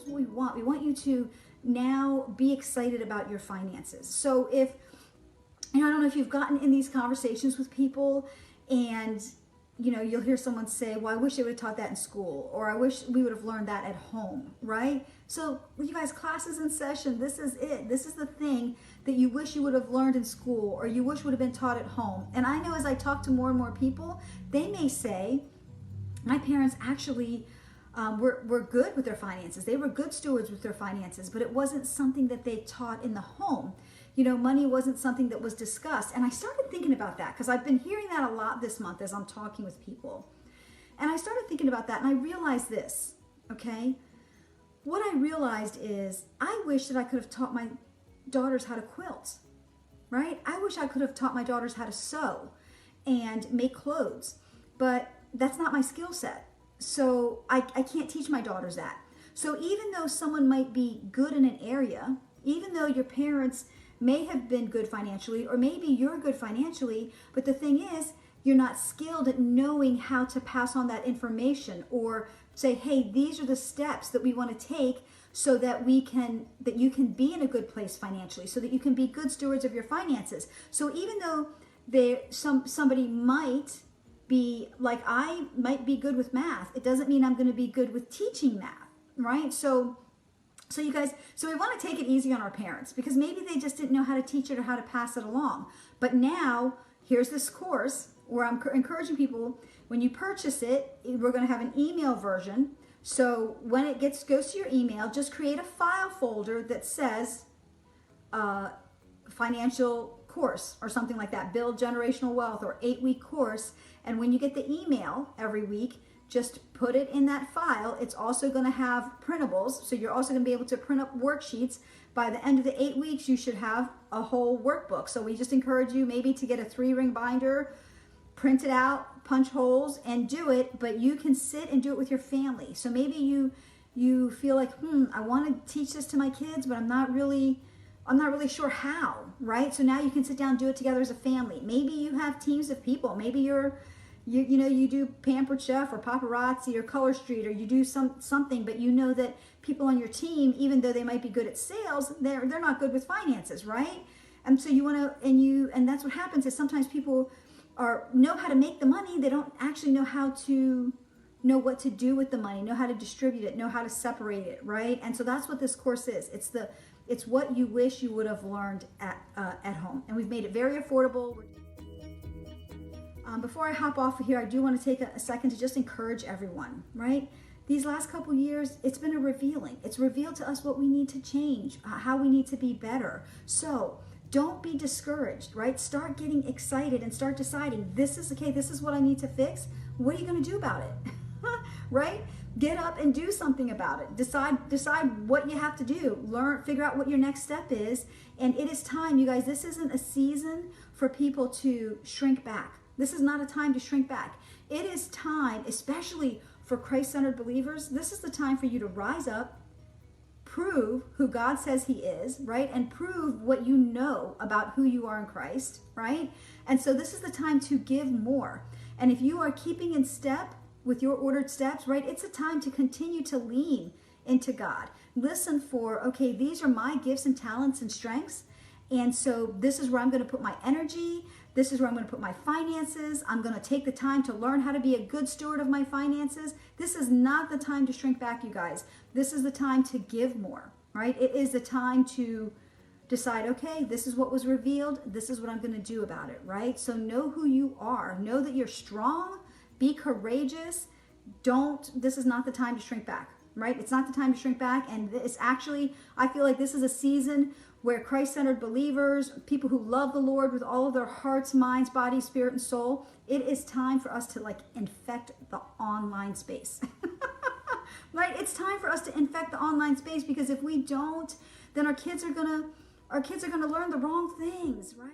what we want. We want you to now be excited about your finances. So if, I don't know if you've gotten in these conversations with people and you'll hear someone say, well, I wish they would have taught that in school, or I wish we would have learned that at home, right? So you guys, class is in session. This is it. This is the thing that you wish you would have learned in school, or you wish would have been taught at home. And I know as I talk to more and more people, they may say, my parents actually were good with their finances. They were good stewards with their finances, but it wasn't something that they taught in the home. Money wasn't something that was discussed. And I started thinking about that because I've been hearing that a lot this month as I'm talking with people. And I started thinking about that and I realized this, okay? What I realized is I wish that I could have taught my daughters how to quilt, right? I wish I could have taught my daughters how to sew and make clothes, but that's not my skill set. So I can't teach my daughters that. So even though someone might be good in an area, even though your parents may have been good financially, or maybe you're good financially, but the thing is, you're not skilled at knowing how to pass on that information or say, hey, these are the steps that we want to take so that you can be in a good place financially, so that you can be good stewards of your finances. So even though somebody might be like, I might be good with math, it doesn't mean I'm going to be good with teaching math, right? So you guys, so we want to take it easy on our parents because maybe they just didn't know how to teach it or how to pass it along. But now here's this course where I'm encouraging people, when you purchase it, we're going to have an email version. So when it goes to your email, just create a file folder that says financial course or something like that, build generational wealth or 8-week course. And when you get the email every week, just put it in that file. It's also going to have printables. So you're also going to be able to print up worksheets. By the end of the 8 weeks, you should have a whole workbook. So we just encourage you maybe to get a 3-ring binder, print it out, punch holes and do it, but you can sit and do it with your family. So maybe you feel like, I want to teach this to my kids, but I'm not really sure how, right? So now you can sit down and do it together as a family. Maybe you have teams of people. Maybe you do Pampered Chef or Paparazzi or Color Street, or you do something, but you know that people on your team, even though they might be good at sales, they're not good with finances, right? And so you want to, and that's what happens is sometimes people know how to make the money. They don't actually know what to do with the money, know how to distribute it, know how to separate it, right? And so that's what this course is. It's what you wish you would have learned at home. And we've made it very affordable. Before I hop off of here, I do want to take a second to just encourage everyone, right? These last couple years, it's been a revealing. It's revealed to us what we need to change, how we need to be better. So don't be discouraged, right? Start getting excited and start deciding, this is what I need to fix. What are you going to do about it? Right? Get up and do something about it. Decide what you have to do. Figure out what your next step is. And it is time, you guys, this isn't a season for people to shrink back. This is not a time to shrink back. It is time, especially for Christ-centered believers, this is the time for you to rise up, prove who God says he is, right? And prove what you know about who you are in Christ, right? And so this is the time to give more. And if you are keeping in step with your ordered steps, right, it's a time to continue to lean into God. Listen for, okay, these are my gifts and talents and strengths. And so this is where I'm going to put my energy. This is where I'm going to put my finances. I'm going to take the time to learn how to be a good steward of my finances. This is not the time to shrink back, you guys. This is the time to give more, right? It is the time to decide, okay, this is what was revealed. This is what I'm going to do about it, right? So know who you are. Know that you're strong. Be courageous. This is not the time to shrink back, right? It's not the time to shrink back. And it's actually, I feel like this is a season where Christ-centered believers, people who love the Lord with all of their hearts, minds, body, spirit, and soul, it is time for us to infect the online space. Right? It's time for us to infect the online space, because if we don't, then our kids are gonna learn the wrong things, right?